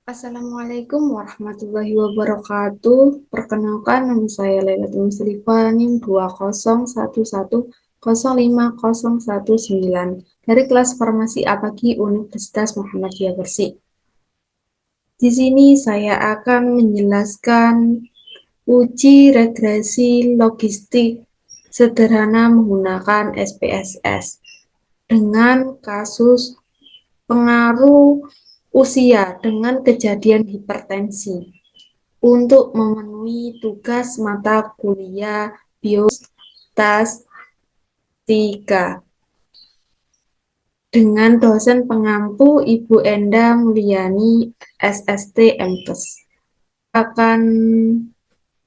Assalamualaikum warahmatullahi wabarakatuh. Perkenalkan, nama saya Lailatul Muslifa, NIM 20111050119 dari kelas Farmasi Apagi Universitas Muhammadiyah Gresik. Di sini saya akan menjelaskan uji regresi logistik sederhana menggunakan SPSS dengan kasus pengaruh usia dengan kejadian hipertensi untuk memenuhi tugas mata kuliah Biostatistika dengan dosen pengampu Ibu Enda Mulyani, SST MTes. Akan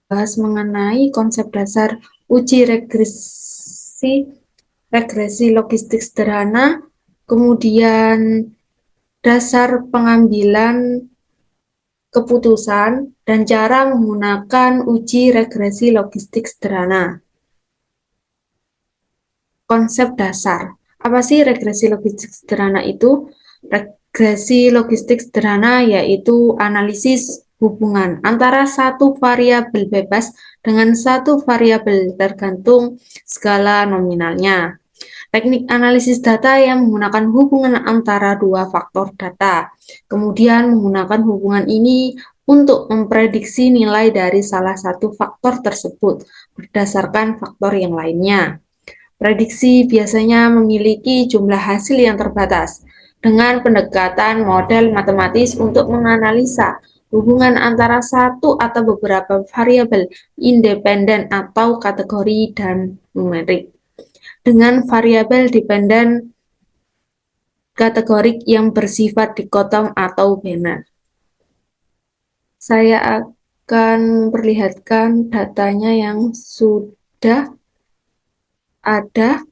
bahas mengenai konsep dasar uji regresi logistik sederhana, kemudian dasar pengambilan keputusan, dan cara menggunakan uji regresi logistik sederhana. Konsep dasar. Apa sih regresi logistik sederhana itu? Regresi logistik sederhana yaitu analisis hubungan antara satu variabel bebas dengan satu variabel tergantung skala nominalnya. Teknik analisis data yang menggunakan hubungan antara dua faktor data. Kemudian menggunakan hubungan ini untuk memprediksi nilai dari salah satu faktor tersebut berdasarkan faktor yang lainnya. Prediksi biasanya memiliki jumlah hasil yang terbatas dengan pendekatan model matematis untuk menganalisa hubungan antara satu atau beberapa variabel independen atau kategori dan numerik dengan variabel dependen kategorik yang bersifat dikotom atau biner. Saya akan memperlihatkan datanya yang sudah ada.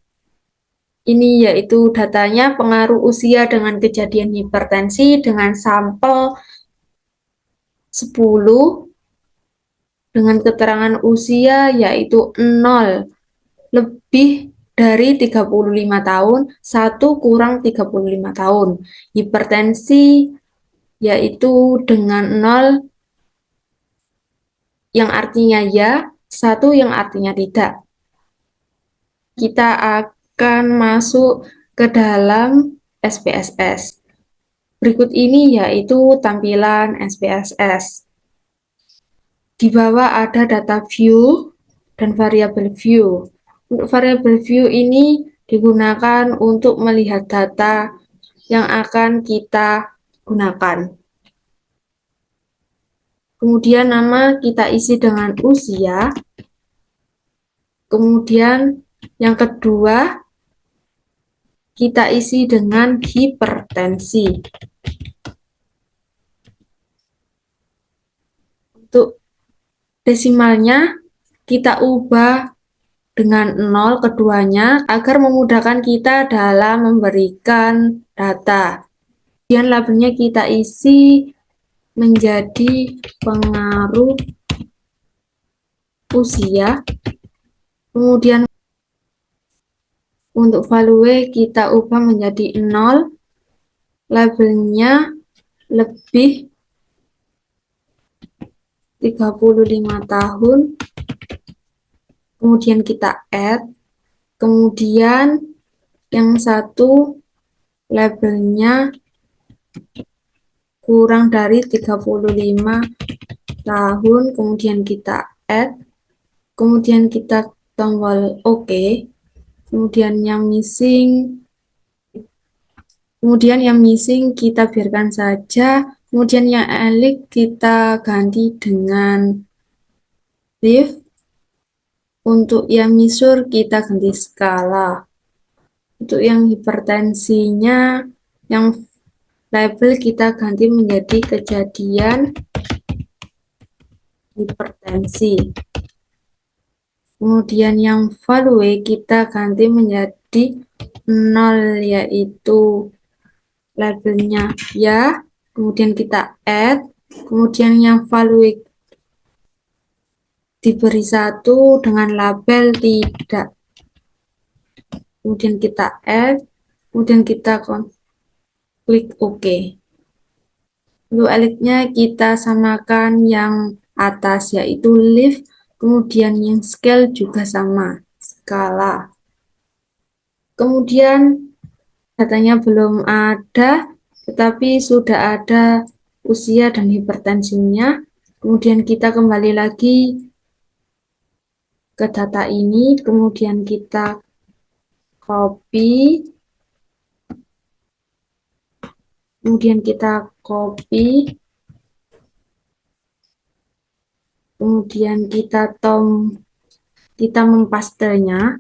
Ini yaitu datanya pengaruh usia dengan kejadian hipertensi dengan sampel 10 dengan keterangan usia yaitu 0 lebih dari 35 tahun, 1 kurang 35 tahun. Hipertensi yaitu dengan 0 yang artinya ya, 1 yang artinya tidak. Kita akan masuk ke dalam SPSS. Berikut ini yaitu tampilan SPSS. Di bawah ada data view dan variabel view. Untuk variabel view ini digunakan untuk melihat data yang akan kita gunakan. Kemudian nama kita isi dengan usia. Kemudian yang kedua kita isi dengan hipertensi. Untuk desimalnya kita ubah dengan 0 keduanya agar memudahkan kita dalam memberikan data. Kemudian labelnya kita isi menjadi pengaruh usia. Kemudian untuk value kita ubah menjadi 0. Labelnya lebih 35 tahun. Kemudian kita add. Kemudian yang satu labelnya kurang dari 35 tahun. Kemudian kita add. Kemudian kita tombol OK. Kemudian yang missing kita biarkan saja. Kemudian yang elik kita ganti dengan div. Untuk yang misur kita ganti skala. Untuk yang hipertensinya, yang label kita ganti menjadi kejadian hipertensi. Kemudian yang value kita ganti menjadi 0, yaitu labelnya ya. Kemudian kita add. Kemudian yang value diberi 1 dengan label tidak. Kemudian kita add. Kemudian kita klik OK. Untuk elitnya kita samakan yang atas yaitu lift, kemudian yang scale juga sama, skala. Kemudian datanya belum ada, tetapi sudah ada usia dan hipertensinya. Kemudian kita kembali lagi ke data ini, kemudian kita copy, kemudian kita mempastenya.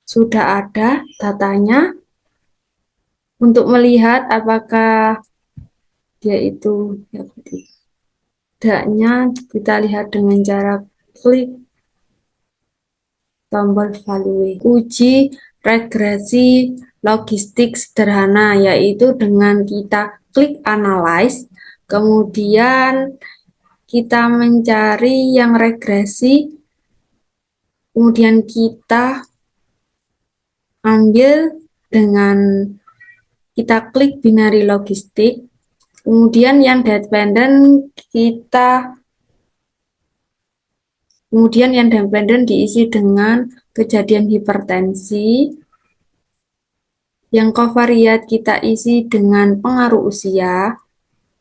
Sudah ada datanya. Untuk melihat apakah dia itu ya, tidaknya, kita lihat dengan cara klik tombol value. Uji regresi logistik sederhana, yaitu dengan kita klik analyze, kemudian kita mencari yang regresi, kemudian kita ambil dengan kita klik binary logistik, kemudian yang dependent diisi dengan kejadian hipertensi, yang covariat kita isi dengan pengaruh usia,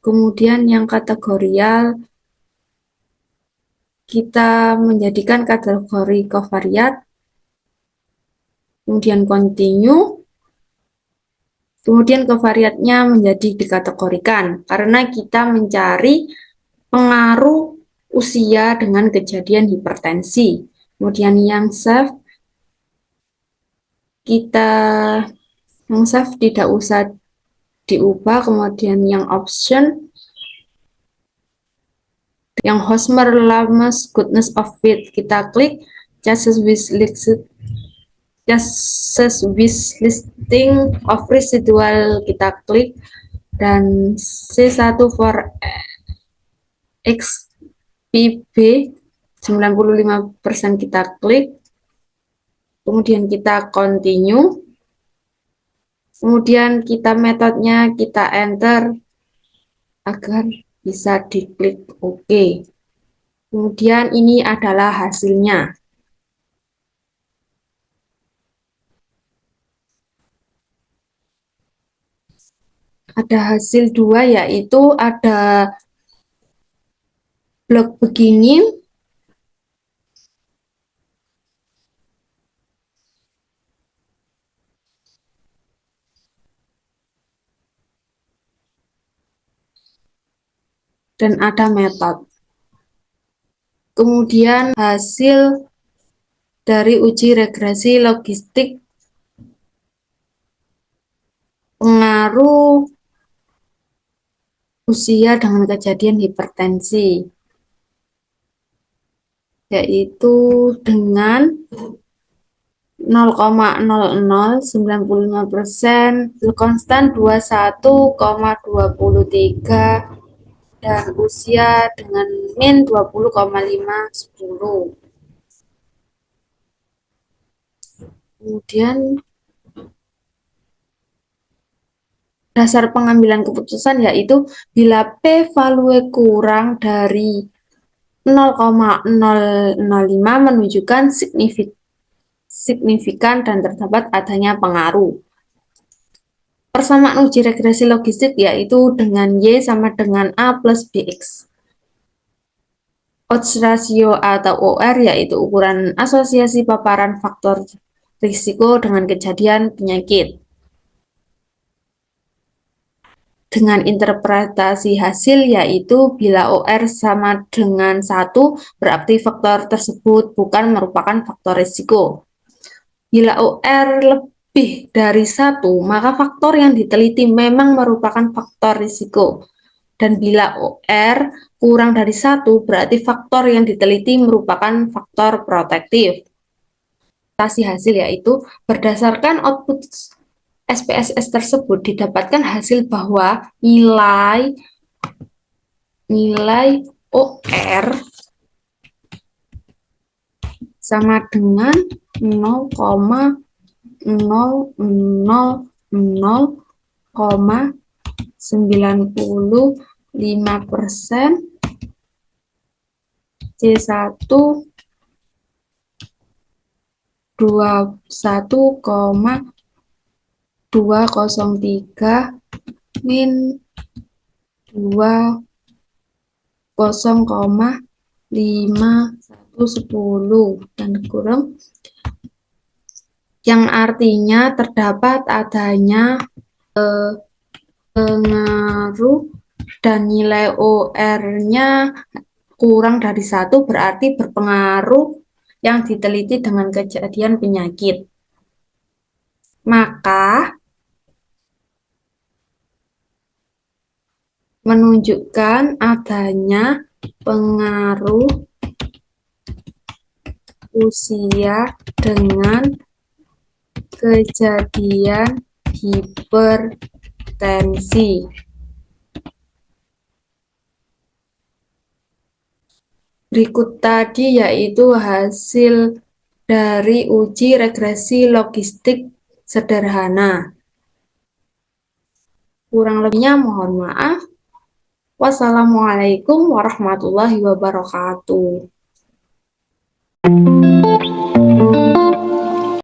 kemudian yang kategorial kita menjadikan kategori covariat, kemudian continue, kemudian covariatnya menjadi dikategorikan karena kita mencari pengaruh usia dengan kejadian hipertensi. Kemudian yang save tidak usah diubah. Kemudian yang option, yang Hosmer Lam's Goodness of Fit, kita klik Just with listing of residual, kita klik, dan C1 for XPB 95% kita klik, kemudian kita continue, kemudian kita metodenya kita enter agar bisa diklik OK. Kemudian ini adalah hasilnya. Ada hasil 2, yaitu ada blok begini, dan ada metode. Kemudian hasil dari uji regresi logistik pengaruh usia dengan kejadian hipertensi, yaitu dengan 0,0095%, konstan 21,23, dan usia dengan min 20,510. Kemudian dasar pengambilan keputusan yaitu bila p-value kurang dari 0,005 menunjukkan signifikan dan terdapat adanya pengaruh. Persamaan uji regresi logistik yaitu dengan Y sama dengan A plus BX. Odds ratio atau OR yaitu ukuran asosiasi paparan faktor risiko dengan kejadian penyakit. Dengan interpretasi hasil yaitu bila OR sama dengan 1 berarti faktor tersebut bukan merupakan faktor risiko. Bila OR lebih dari 1 maka faktor yang diteliti memang merupakan faktor risiko. Dan bila OR kurang dari 1 berarti faktor yang diteliti merupakan faktor protektif. Hasil yaitu berdasarkan output SPSS tersebut didapatkan hasil bahwa nilai OR sama dengan 0,0000 0,95% C1 21,203 min 20,5110 dan kurang, yang artinya terdapat adanya pengaruh dan nilai OR-nya kurang dari 1, berarti berpengaruh yang diteliti dengan kejadian penyakit. Maka menunjukkan adanya pengaruh usia dengan kejadian hipertensi. Berikut tadi yaitu hasil dari uji regresi logistik sederhana. Kurang lebihnya mohon maaf. Wassalamualaikum warahmatullahi wabarakatuh.